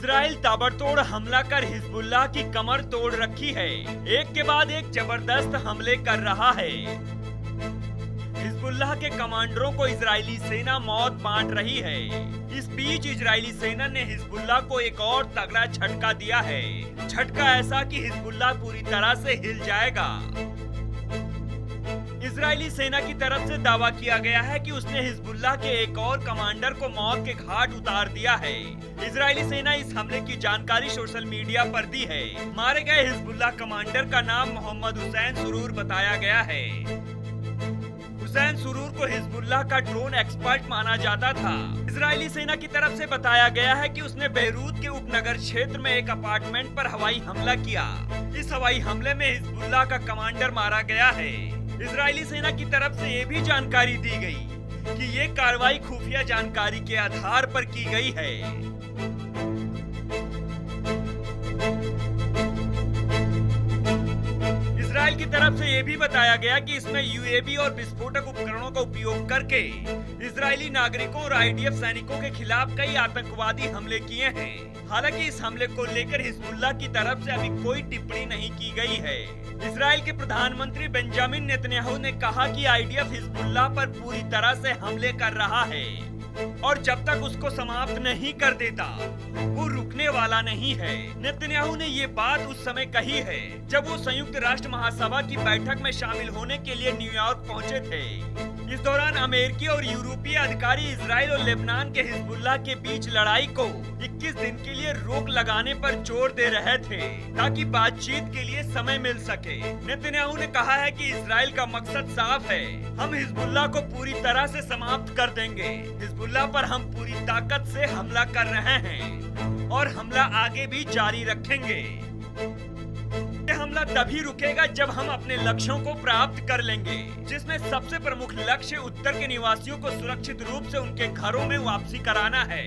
Israel ताबड़तोड़ हमला कर हिजबुल्लाह की कमर तोड़ रखी है। एक के बाद एक जबरदस्त हमले कर रहा है। हिजबुल्लाह के कमांडरों को इजरायली सेना मौत बांट रही है। इस बीच इजरायली सेना ने हिजबुल्लाह को एक और तगड़ा झटका दिया है। झटका ऐसा कि हिजबुल्लाह पूरी तरह से हिल जाएगा। इजरायली सेना की तरफ से दावा किया गया है कि उसने हिजबुल्लाह के एक और कमांडर को मौत के घाट उतार दिया है। इजरायली सेना इस हमले की जानकारी सोशल मीडिया पर दी है। मारे गए हिजबुल्लाह कमांडर का नाम मोहम्मद हुसैन सुरूर बताया गया है। हुसैन सुरूर को हिजबुल्लाह का ड्रोन एक्सपर्ट माना जाता था। इजरायली सेना की तरफ से बताया गया है कि उसने बेरूत के उपनगर क्षेत्र में एक अपार्टमेंट पर हवाई हमला किया। इस हवाई हमले में हिजबुल्लाह का कमांडर मारा गया है। इजरायली सेना की तरफ से ये भी जानकारी दी गई कि ये कार्रवाई खुफिया जानकारी के आधार पर की गई है। इजराइल की तरफ से ये भी बताया गया कि इसमें यूएवी और विस्फोटक उपकरणों का उपयोग करके इजरायली नागरिकों और आईडीएफ सैनिकों के खिलाफ कई आतंकवादी हमले किए हैं। हालांकि इस हमले को लेकर हिजबुल्लाह की तरफ से अभी कोई टिप्पणी नहीं की गई है। इजराइल के प्रधानमंत्री बेंजामिन नेतन्याहू ने कहा कि आईडीएफ हिजबुल्लाह पर पूरी तरह से हमले कर रहा है और जब तक उसको समाप्त नहीं कर देता वो रुकने वाला नहीं है। नेतन्याहू ने ये बात उस समय कही है जब वो संयुक्त राष्ट्र महासभा की बैठक में शामिल होने के लिए न्यूयॉर्क पहुंचे थे। इस दौरान अमेरिकी और यूरोपीय अधिकारी इजराइल और लेबनान के हिजबुल्लाह के बीच लड़ाई को 21 दिन के लिए रोक लगाने पर जोर दे रहे थे ताकि बातचीत के लिए समय मिल सके। नेतन्याहू ने कहा है कि इजराइल का मकसद साफ है, हम हिजबुल्लाह को पूरी तरह से समाप्त कर देंगे। हिजबुल्लाह पर हम पूरी ताकत से हमला कर रहे हैं और हमला आगे भी जारी रखेंगे। ये हमला तभी रुकेगा जब हम अपने लक्ष्यों को प्राप्त कर लेंगे, जिसमें सबसे प्रमुख लक्ष्य उत्तर के निवासियों को सुरक्षित रूप से उनके घरों में वापसी कराना है।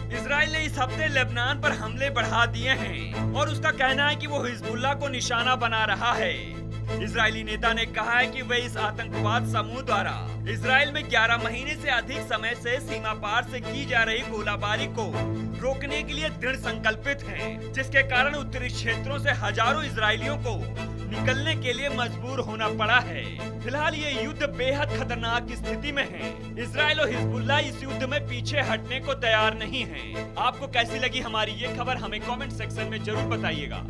इजराइल ने इस हफ्ते लेबनान पर हमले बढ़ा दिए हैं और उसका कहना है कि वो हिजबुल्लाह को निशाना बना रहा है। इजरायली नेता ने कहा है कि वे इस आतंकवाद समूह द्वारा इजराइल में 11 महीने से अधिक समय से सीमा पार से की जा रही गोलाबारी को रोकने के लिए दृढ़ संकल्पित हैं, जिसके कारण उत्तरी क्षेत्रों से हजारों इजरायलियों को निकलने के लिए मजबूर होना पड़ा है। फिलहाल ये युद्ध बेहद खतरनाक स्थिति में है। इजराइल और हिजबुल्लाह इस युद्ध में पीछे हटने को तैयार नहीं है। आपको कैसी लगी हमारी ये खबर हमें कमेंट सेक्शन में जरूर बताइएगा।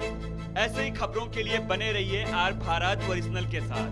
ऐसे ही खबरों के लिए बने रहिए आर भारत ओरिजिनल के साथ।